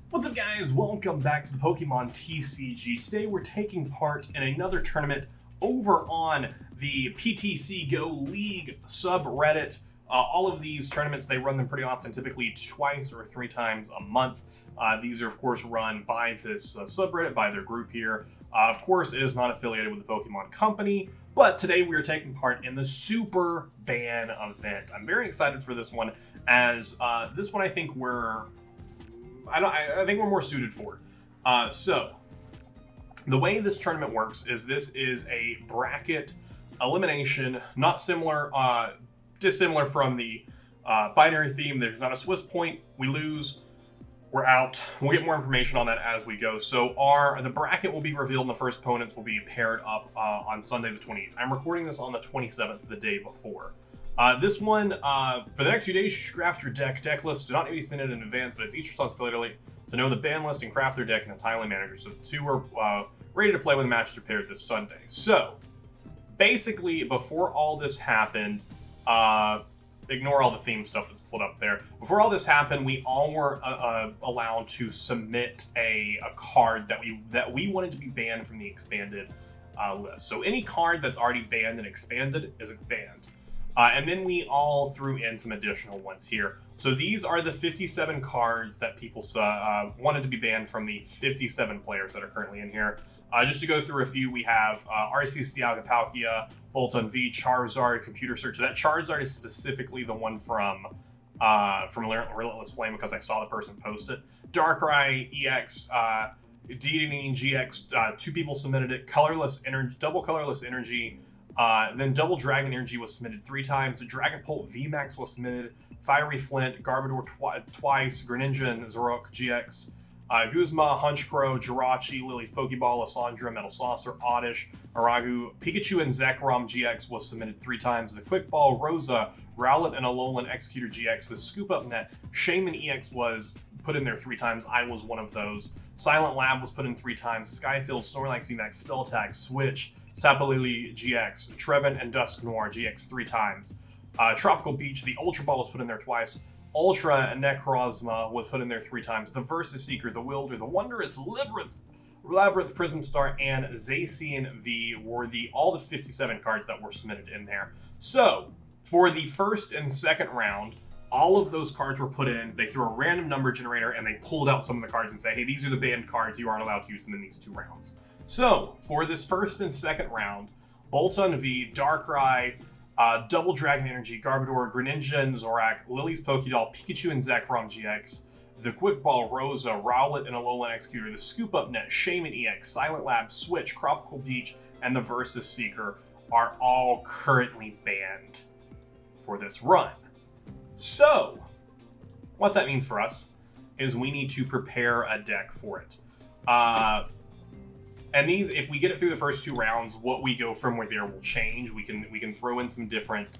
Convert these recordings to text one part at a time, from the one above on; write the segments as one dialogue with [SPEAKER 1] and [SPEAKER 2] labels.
[SPEAKER 1] What's up, guys? Welcome back to the Pokemon TCG. Today we're taking part in another tournament over on the PTC Go League subreddit. All of these tournaments, they run them pretty often, typically twice or three times a month. These are, of course, run by this subreddit, by their group here. Of course, it is not affiliated with the Pokemon Company, but today we are taking part in the Super Ban event. I'm very excited for this one, as this one I think I think we're more suited for. So, the way this tournament works is this is a bracket elimination, not similar, dissimilar from the binary theme. There's not a Swiss point. We lose, we're out. We'll get more information on that as we go. So the bracket will be revealed and the first opponents will be paired up on Sunday the 28th. I'm recording this on the 27th, the day before. This one, for the next few days, you should craft your deck list. Do not need to be submitted in advance, but it's each responsibility to know the ban list and craft their deck in a timely manner. So the two are ready to play when the match is prepared this Sunday. So, basically, before all this happened, ignore all the theme stuff that's pulled up there. Before all this happened, we all were allowed to submit a card that we wanted to be banned from the expanded list. So any card that's already banned and expanded is banned. And then we all threw in some additional ones here. So these are the 57 cards that people wanted to be banned from the 57 players that are currently in here. Just to go through a few, we have Arceus, Palkia, Bolton V, Charizard, Computer Search. So that Charizard is specifically the one from Relentless Flame because I saw the person post it. Darkrai EX, Deeding GX, two people submitted it. Colorless Energy, Double Colorless Energy. Then Double Dragon Energy was submitted 3 times. Dragapult VMAX was submitted. Fiery Flint, Garbodor twice. Greninja and Zoroark GX. Guzma, Honchkrow, Jirachi, Lily's Pokeball, Lysandra, Metal Saucer, Oddish, Aragu, Pikachu and Zekrom GX was submitted 3 times. The Quick Ball, Rosa, Rowlet and Alolan Executor GX. The Scoop Up Net, Shaman EX was put in there 3 times. I was one of those. Silent Lab was put in 3 times. Skyfield, Snorlax VMAX, Spell Attack, Switch, Sapalili GX, Trevin and Dusk Noir GX 3 times. Tropical Beach, the Ultra Ball was put in there twice. Ultra Necrozma was put in there 3 times. The Versus Seeker, the Wilder, the Wondrous Labyrinth Prism Star, and Zacian V were all the 57 cards that were submitted in there. So, for the first and second round, all of those cards were put in. They threw a random number generator and they pulled out some of the cards and say, hey, these are the banned cards. You aren't allowed to use them in these 2 rounds. So, for this first and second round, Bolton V, Darkrai, Double Dragon Energy, Garbodor, Greninja and Zoroark, Lily's Pokédoll, Pikachu and Zekrom GX, the Quick Ball, Rosa, Rowlet and Alolan Executor, the Scoop Up Net, Shaman EX, Silent Lab, Switch, Tropical Beach, and the Versus Seeker are all currently banned for this run. So, what that means for us is we need to prepare a deck for it. And these, if we get it through the first 2 rounds, what we go from there will change. We can throw in some different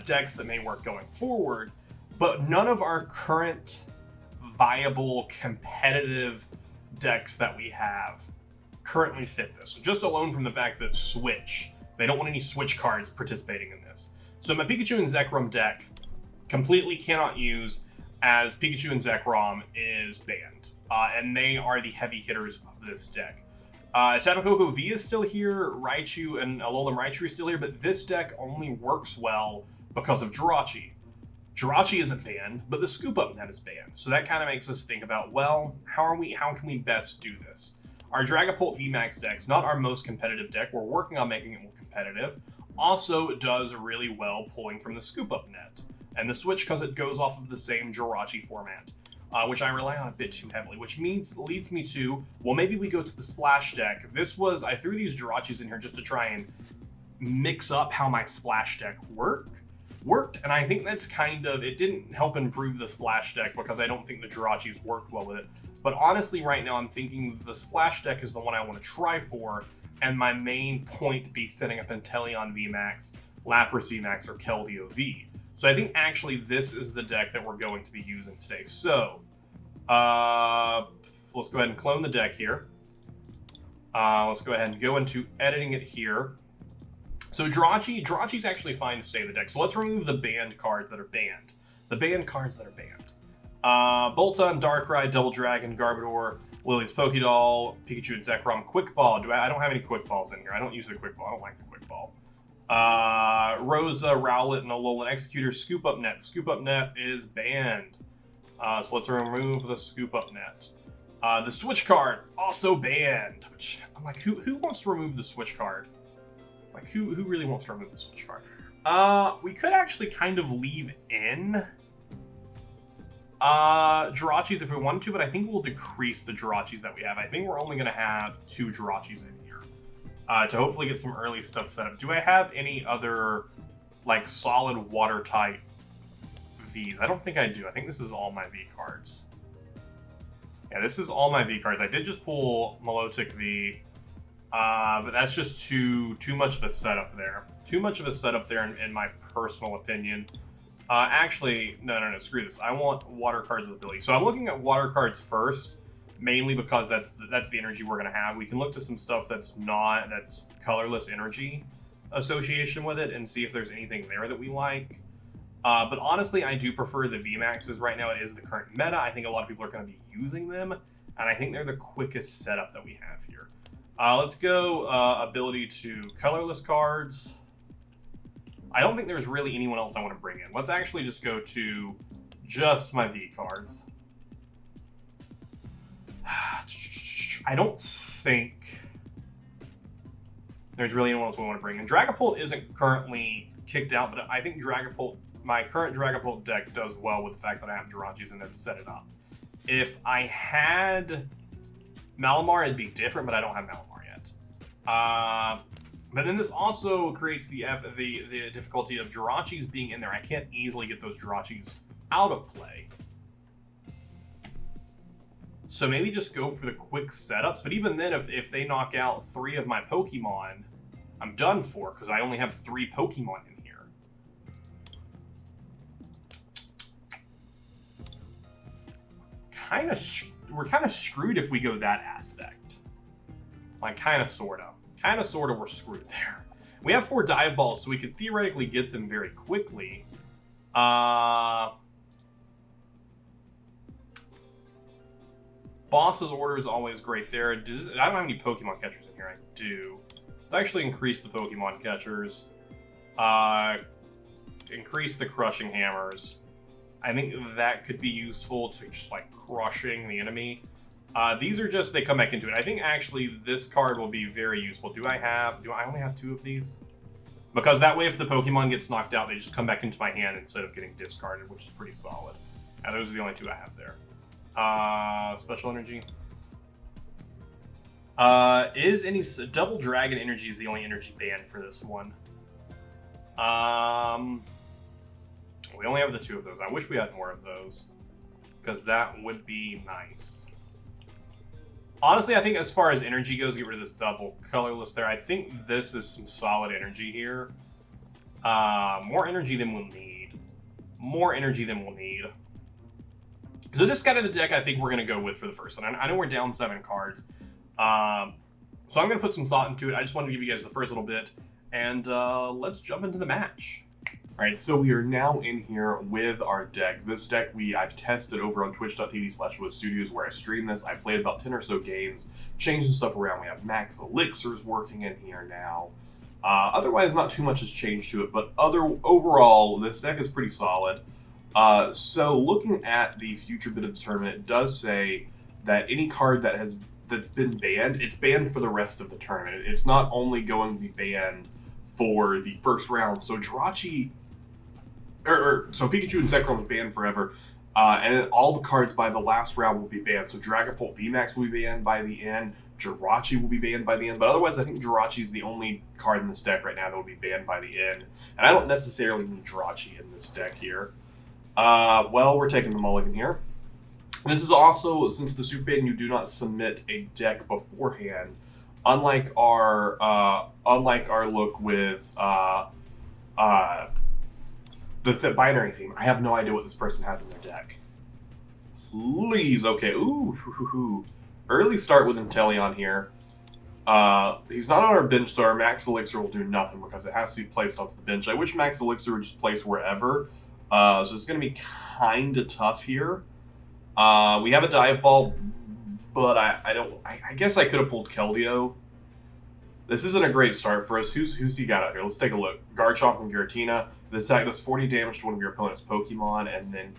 [SPEAKER 1] decks that may work going forward, but none of our current viable competitive decks that we have currently fit this. So just alone from the fact that Switch, they don't want any Switch cards participating in this. So my Pikachu and Zekrom deck completely cannot use, as Pikachu and Zekrom is banned, and they are the heavy hitters of this deck. Tapu Koko V is still here, Raichu and Alolan Raichu are still here, but this deck only works well because of Jirachi. Jirachi isn't banned, but the Scoop Up Net is banned. So that kind of makes us think about, well, how can we best do this? Our Dragapult VMAX deck's not our most competitive deck. We're working on making it more competitive. Also does really well pulling from the Scoop Up Net and the Switch because it goes off of the same Jirachi format. Which I rely on a bit too heavily, which leads me to, well, maybe we go to the Splash deck. I threw these Jirachis in here just to try and mix up how my Splash deck worked, and I think that's it didn't help improve the Splash deck because I don't think the Jirachis worked well with it. But honestly, right now, I'm thinking the Splash deck is the one I want to try for, and my main point to be setting up Inteleon VMAX, Lapras VMAX, or Keldeo V. So I think actually this is the deck that we're going to be using today. So, let's go ahead and clone the deck here. Let's go ahead and go into editing it here. So Jirachi's actually fine to stay in the deck. So let's remove the banned cards that are banned. The banned cards that are banned. Bolton, Darkrai, Double Dragon, Garbodor, Lily's Pokédoll, Pikachu, and Zekrom. Quick Ball. I don't have any Quick Balls in here. I don't use the Quick Ball. I don't like the Quick Ball. Rosa, Rowlet, and Alolan Executor. Scoop Up Net. Scoop Up Net is banned. So let's remove the Scoop Up Net. The Switch Card, also banned. Which, I'm like, who wants to remove the Switch Card? Like, who really wants to remove the Switch Card? We could actually kind of leave in Jirachis if we wanted to, but I think we'll decrease the Jirachis that we have. I think we're only going to have 2 Jirachis in here to hopefully get some early stuff set up. Do I have any other, like, solid water type Vs? I don't think I do. I think this is all my V cards. Yeah, this is all my V cards. I did just pull Milotic V, but that's just too much of a setup there. Too much of a setup there in my personal opinion. Actually, no, screw this. I want water cards with ability. So I'm looking at water cards first, mainly because that's the energy we're going to have. We can look to some stuff that's colorless energy association with it and see if there's anything there that we like. But honestly, I do prefer the VMAXs right now. It is the current meta. I think a lot of people are going to be using them, and I think they're the quickest setup that we have here. Let's go ability to colorless cards. I don't think there's really anyone else I want to bring in. Let's actually just go to just my V cards. I don't think there's really anyone else we want to bring in. Dragapult isn't currently kicked out, but I think my current Dragapult deck does well with the fact that I have Jirachis in there to set it up. If I had Malamar, it'd be different, but I don't have Malamar yet. But then this also creates the difficulty of Jirachis being in there. I can't easily get those Jirachis out of play. So maybe just go for the quick setups. But even then, if they knock out 3 of my Pokemon, I'm done for, because I only have 3 Pokemon in here. We're kind of screwed if we go that aspect. Like, kind of, sort of. Kind of, sort of, we're screwed there. We have 4 dive balls, so we could theoretically get them very quickly. Boss's order is always great there. I don't have any Pokemon catchers in here. I do. Let's actually increase the Pokemon catchers. Increase the crushing hammers. I think that could be useful to just, like, crushing the enemy. These are just, they come back into it. I think actually this card will be very useful. Do I only have 2 of these? Because that way if the Pokemon gets knocked out, they just come back into my hand instead of getting discarded, which is pretty solid. And those are the only 2 I have there. Special energy. Is any Double Dragon energy is the only energy banned for this one. We only have the 2 of those. I wish we had more of those, because that would be nice. Honestly, I think as far as energy goes, get rid of this double colorless there. I think this is some solid energy here. More energy than we'll need. More energy than we'll need. So this kind of the deck I think we're going to go with for the first one. I know we're down 7 cards. So I'm going to put some thought into it. I just wanted to give you guys the first little bit. And let's jump into the match. Alright, so we are now in here with our deck. This deck I've tested over on twitch.tv/WizStudios where I stream this. I played about 10 or so games, changing stuff around. We have max elixirs working in here now. Otherwise, not too much has changed to it, but overall, this deck is pretty solid. So looking at the future bit of the tournament, it does say that any card that's been banned, it's banned for the rest of the tournament. It's not only going to be banned for the first round. So Jirachi, so Pikachu and Zekrom is banned forever, and all the cards by the last round will be banned. So Dragapult VMAX will be banned by the end, Jirachi will be banned by the end, but otherwise I think Jirachi is the only card in this deck right now that will be banned by the end, and I don't necessarily need Jirachi in this deck here. Well, we're taking the mulligan here. This is also, since the Super Ban, you do not submit a deck beforehand, unlike our look with the binary theme. I have no idea what this person has in their deck. Please, okay. Ooh, early start with Inteleon here. He's not on our bench, so our Max Elixir will do nothing because it has to be placed onto the bench. I wish Max Elixir would just place wherever. So it's going to be kind of tough here. We have a dive ball, but I guess I could have pulled Keldeo. This isn't a great start for us. Who's he got out here? Let's take a look. Garchomp and Giratina. This attack does 40 damage to one of your opponent's Pokemon, and then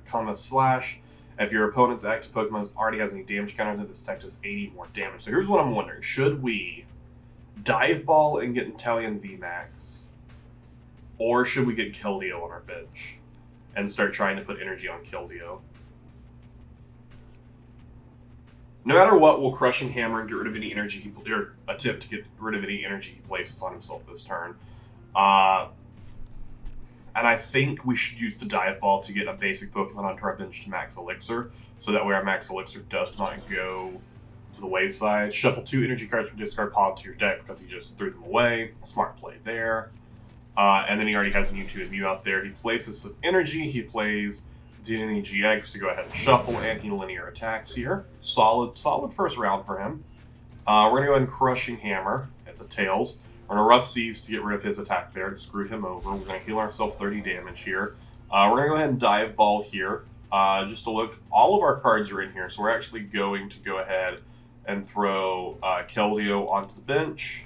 [SPEAKER 1] Kama Slash. If your opponent's active Pokemon already has any damage counter, then this attack does 80 more damage. So here's what I'm wondering. Should we Dive Ball and get Inteleon VMAX? Or should we get Keldeo on our bench and start trying to put energy on Keldeo? No matter what, we'll Crushing Hammer and get rid of any energy or attempt to get rid of any energy he places on himself this turn. And I think we should use the Dive Ball to get a basic Pokemon onto our bench to max Elixir, so that way our max Elixir does not go to the wayside. Shuffle 2 energy cards from discard pile to your deck because he just threw them away. Smart play there. And then he already has Mewtwo and Mew out there. He places some energy. He plays Denny GX to go ahead and shuffle, and he linear attacks here. Solid first round for him. We're going to go ahead and Crushing Hammer. It's a Tails. We're going to Rough Seas to get rid of his attack there to screw him over. We're going to heal ourselves 30 damage here. We're going to go ahead and Dive Ball here. Just to look, all of our cards are in here, so we're actually going to go ahead and throw Keldeo onto the bench.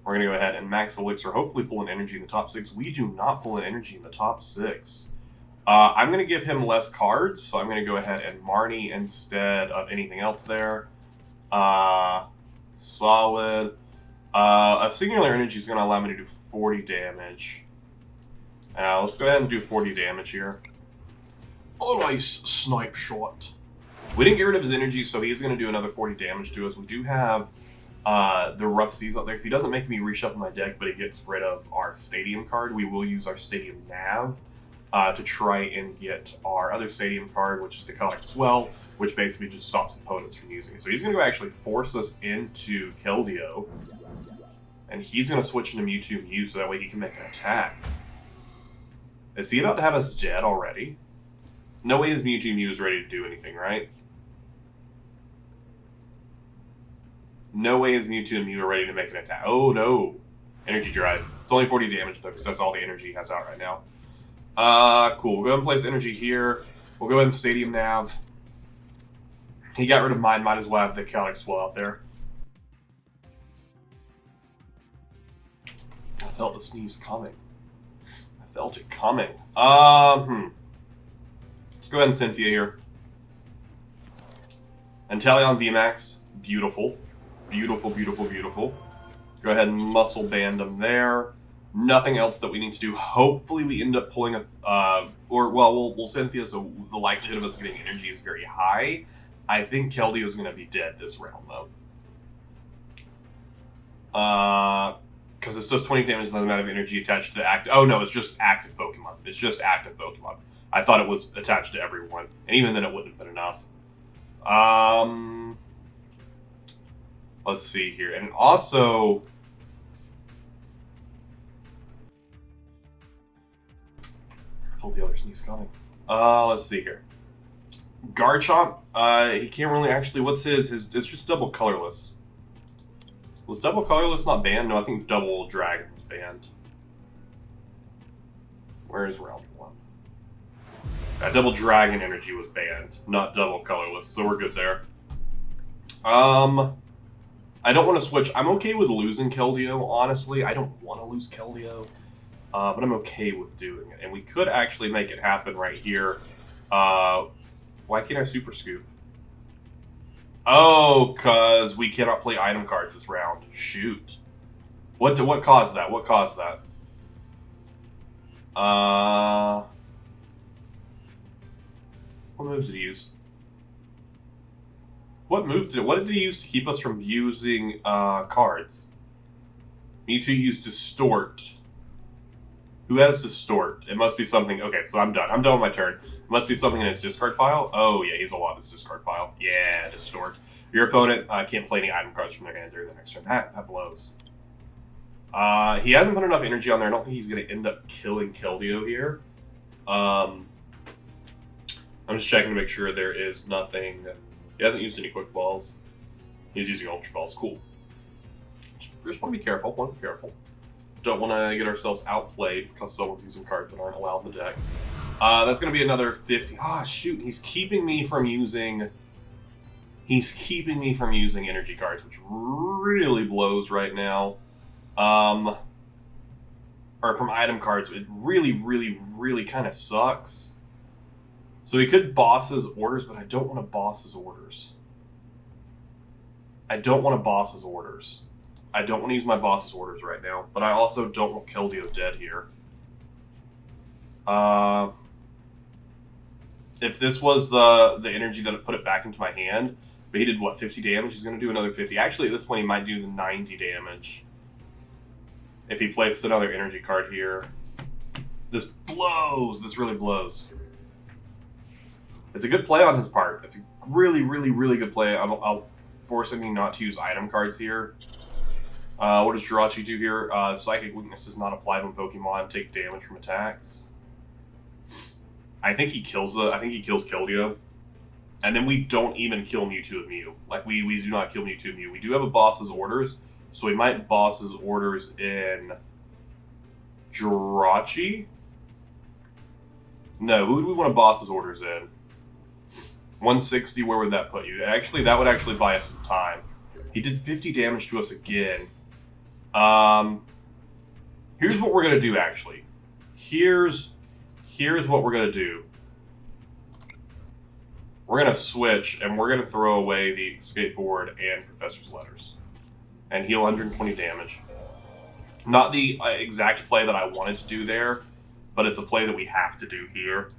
[SPEAKER 1] We're going to go ahead and max Elixir, hopefully pull an energy in the top 6. We do not pull an energy in the top 6. I'm going to give him less cards, so I'm going to go ahead and Marnie instead of anything else there. Solid. A Singular Energy is going to allow me to do 40 damage. Let's go ahead and do 40 damage here. Oh, nice snipe shot. We didn't get rid of his energy, so he's going to do another 40 damage to us. We do have the Rough Seas out there. If he doesn't make me reshuffle my deck, but he gets rid of our Stadium card, we will use our Stadium Nav to try and get our other Stadium card, which is the Chaotic Swell, which basically just stops opponents from using it. So he's going to go actually force us into Keldeo, and he's going to switch into Mewtwo Mew so that way he can make an attack. Is he about to have us dead already? No way his Mewtwo Mew is ready to do anything, right? No way his Mewtwo and Mew are ready to make an attack. Oh, no. Energy Drive. It's only 40 damage, though, because that's all the energy he has out right now. Cool. We'll go ahead and place energy here. We'll go ahead and Stadium Nav. He got rid of mine. Might as well have the Chaotic Swell out there. I felt the sneeze coming. I felt it coming. Let's go ahead and Cynthia here. Inteleon VMAX. Beautiful. Beautiful, beautiful, beautiful. Go ahead and Muscle Band him there. Nothing else that we need to do. Hopefully we end up pulling a... we'll Cynthia, so the likelihood of us getting energy is very high. I think Keldeo is going to be dead this round, though. Because it's just 20 damage and the amount of energy attached to the active... Oh, no, it's just active Pokemon. It's just active Pokemon. I thought it was attached to everyone. And even then, it wouldn't have been enough. Let's see here. And also... I felt the other sneeze coming. Let's see here. Garchomp, he can't really actually... What's his... It's just double colorless. Was double colorless not banned? No, I think double dragon was banned. Where's round 1? Double dragon energy was banned, not double colorless, so we're good there. I don't want to switch. I'm okay with losing Keldeo, honestly. I don't want to lose Keldeo, but I'm okay with doing it. And we could actually make it happen right here. Why can't I Super Scoop? Oh, because we cannot play item cards this round. Shoot. What caused that? What caused that? What move did he use? What did he use to keep us from using cards? Mewtwo used Distort. Who has Distort? It must be something. Okay, so I'm done. I'm done with my turn. It must be something in his discard pile. Oh, yeah, he's a lot in his discard pile. Yeah, Distort. Your opponent can't play any item cards from their hand during the next turn. That blows. He hasn't put enough energy on there. I don't think he's going to end up killing Keldeo here. I'm just checking to make sure there is nothing. He hasn't used any Quick Balls. He's using Ultra Balls. Cool. Just want to be careful. Don't want to get ourselves outplayed because someone's using cards that aren't allowed in the deck. That's going to be another 50. Ah, shoot. He's keeping me from using energy cards, which really blows right now. Or from item cards, it really kind of sucks. So he could boss his orders, but I don't want to boss his orders. I don't want to use my boss's orders right now, but I also don't want Keldeo dead here. If this was the energy that put it back into my hand, but he did, what, 50 damage? He's going to do another 50. Actually, at this point, he might do the 90 damage. If he places another energy card here. This blows. This really blows. It's a good play on his part. It's a really good play. I'll force him not to use item cards here. What does Jirachi do here? Psychic weakness is not applied when Pokemon take damage from attacks. I think he kills Keldeo. And then we don't even kill Mewtwo and Mew. Like, we do not kill Mewtwo and Mew. We do have a boss's orders, so we might boss his orders in Jirachi? No, who do we want to boss his orders in? 160, where would that put you? Actually, that would actually buy us some time. He did 50 damage to us again. Here's what we're going to do, actually. Here's what we're going to do. We're going to switch, and we're going to throw away the skateboard and Professor's Letters. And heal 120 damage. Not the exact play that I wanted to do there, but it's a play that we have to do here.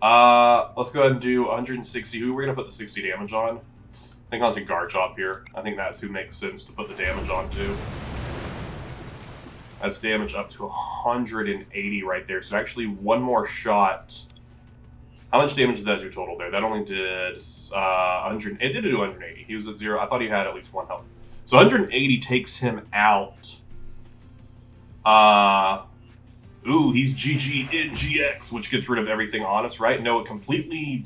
[SPEAKER 1] Let's go ahead and do 160. Who are we going to put the 60 damage on? I think onto Garchomp here. I think that's who makes sense to put the damage onto. That's damage up to 180 right there. So actually one more shot. How much damage did that do total there? That only did 100. It did do 180. He was at 0. I thought he had at least 1 health. So 180 takes him out. Ooh, he's GG in GX, which gets rid of everything on us, right? No, it completely...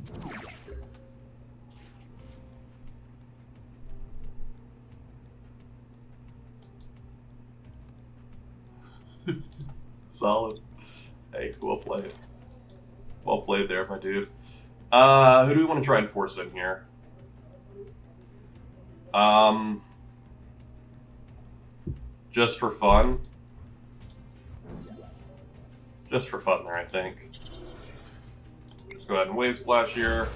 [SPEAKER 1] Solid. Hey, well played. Well played there, my dude. Who do we want to try and force in here? Just for fun. Just for fun there, I think. Let's go ahead and Wave Splash here.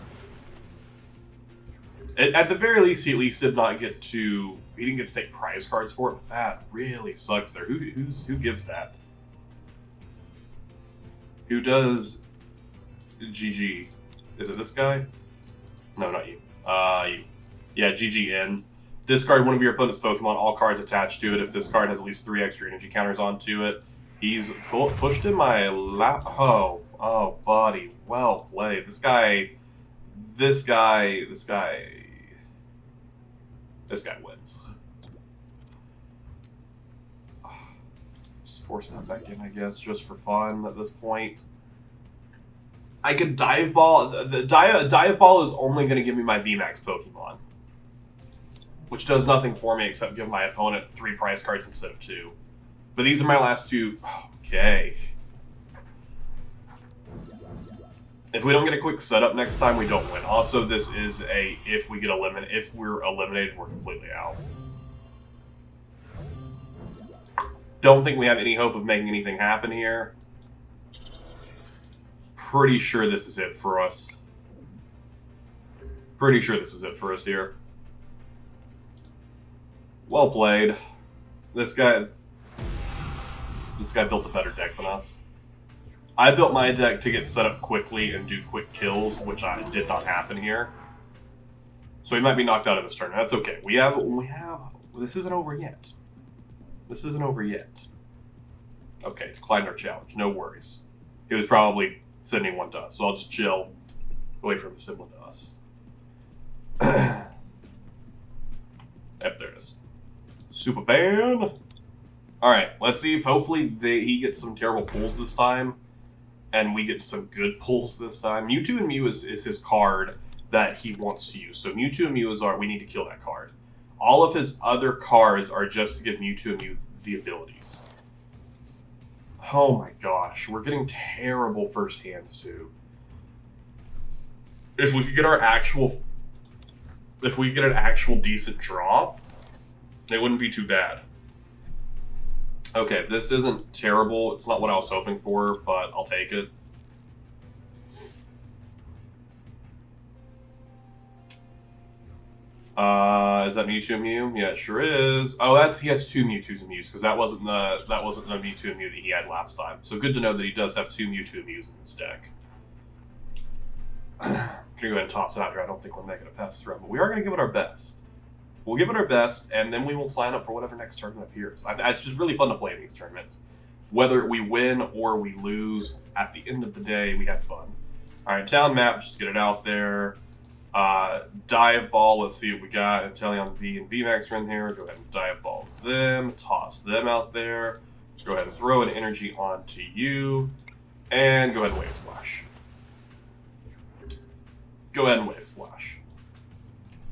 [SPEAKER 1] At the very least, he at least did not get to... He didn't get to take prize cards for it, but that really sucks there. Who gives that? Who does GG? Is it this guy? No, not you. You. Yeah, GGN. Discard one of your opponent's Pokemon, all cards attached to it. If this card has at least 3 extra energy counters onto it, he's pushed in my lap. Oh, buddy. Well played. This guy wins. Just force that back in, I guess, just for fun at this point. I could Dive Ball. The Dive Ball is only going to give me my VMAX Pokemon, which does nothing for me except give my opponent 3 prize cards instead of 2. But these are my last 2. Okay. If we don't get a quick setup next time, we don't win. Also, this is a if we're eliminated, we're completely out. Don't think we have any hope of making anything happen here. Pretty sure this is it for us. Pretty sure this is it for us here. Well played. This guy built a better deck than us. I built my deck to get set up quickly and do quick kills, which did not happen here. So he might be knocked out of this turn. That's okay. We have. This isn't over yet. This isn't over yet. Okay, declined our challenge. No worries. He was probably sending one to us, so I'll just chill. Wait for him to send one to us. Yep, there it is. Super ban. Alright, let's see if hopefully he gets some terrible pulls this time, and we get some good pulls this time. Mewtwo and Mew is his card that he wants to use. So Mewtwo and Mew is we need to kill that card. All of his other cards are just to give Mewtwo and Mew the abilities. Oh my gosh, we're getting terrible first hands too. if we could get an actual decent draw, it wouldn't be too bad. Okay, this isn't terrible. It's not what I was hoping for, but I'll take it. Is that Mewtwo and Mew? Yeah, it sure is. Oh, he has 2 Mewtwo's and Mews, because that wasn't the Mewtwo and Mew that he had last time. So good to know that he does have 2 Mewtwo and Mews in this deck. I'm gonna go ahead and toss it out here. I don't think we're making a pass through, but we are gonna give it our best. We'll give it our best, and then we will sign up for whatever next tournament appears. It's just really fun to play in these tournaments. Whether we win or we lose, at the end of the day, we had fun. All right, town map, just get it out there. Dive ball, let's see what we got. Inteleon V and VMAX are in here. Go ahead and dive ball them, toss them out there. Go ahead and throw an energy onto you, and go ahead and Wave Splash. Go ahead and Wave Splash.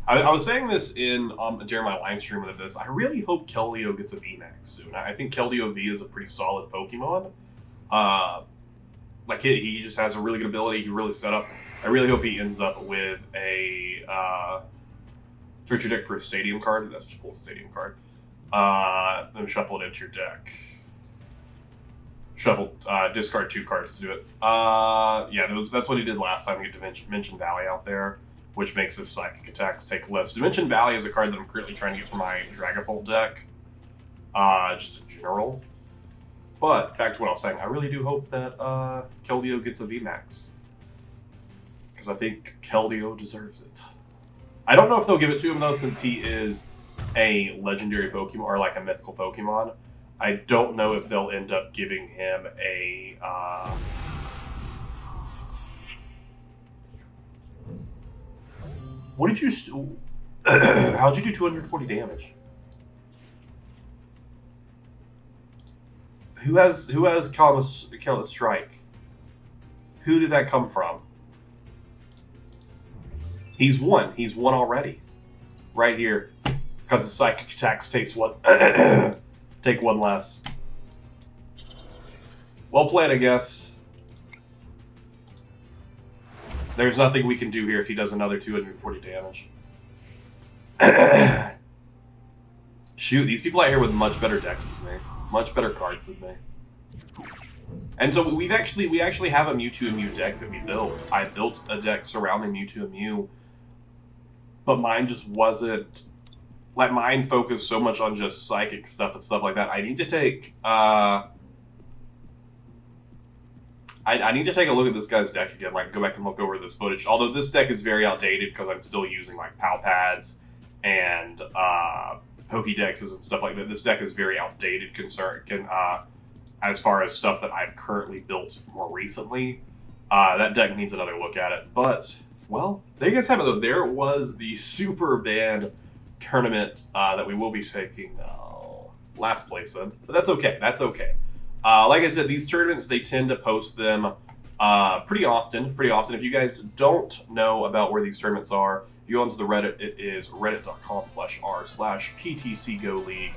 [SPEAKER 1] I was saying this in during my live stream of this. I really hope Keldeo gets a VMAX soon. I think Keldeo V is a pretty solid Pokemon. Like he just has a really good ability. He really set up. I really hope he ends up with a search your deck for a stadium card. That's just pull a stadium card. Then shuffle it into your deck. Shuffle, discard 2 cards to do it. Yeah, that's what he did last time. He had Dimension Valley out there, which makes his psychic attacks take less. Dimension Valley is a card that I'm currently trying to get for my Dragapult deck, just in general. But back to what I was saying, I really do hope that Keldeo gets a VMAX, because I think Keldeo deserves it. I don't know if they'll give it to him though, since he is a legendary Pokemon or like a mythical Pokemon. I don't know if they'll end up giving him a what did you how'd you do 240 damage? Who has Kala Strike? Who did that come from? He's won already. Right here. Because the psychic attacks take one less. Well played, I guess. There's nothing we can do here if he does another 240 damage. Shoot, these people out here with much better decks than me. Much better cards than me. And so we actually have a Mewtwo and Mew deck that we built. I built a deck surrounding Mewtwo and Mew, but mine just wasn't... Like, mine focused so much on just psychic stuff and stuff like that. I need to take... I need to take a look at this guy's deck again, like go back and look over this footage. Although this deck is very outdated because I'm still using like PAL pads and Pokédexes and stuff like that. This deck is very outdated as far as stuff that I've currently built more recently. That deck needs another look at it. But, well, there you guys have it though. There was the Super Band tournament that we will be taking last place in. But that's okay. That's okay. Like I said, these tournaments, they tend to post them pretty often. If you guys don't know about where these tournaments are, you go onto the Reddit. It is reddit.com/r/PTCGoLeague.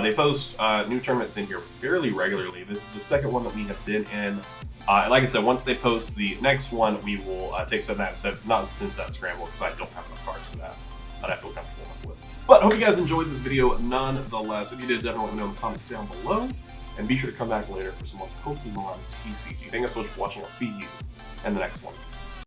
[SPEAKER 1] They post new tournaments in here fairly regularly. This is the second one that we have been in. And like I said, once they post the next one, we will take some of that instead, not since that scramble, because I don't have enough cards for that I feel comfortable enough with. But hope you guys enjoyed this video nonetheless. If you did, definitely let me know in the comments down below. And be sure to come back later for some more Pokemon TCG. Thank you so much for watching. I'll see you in the next one.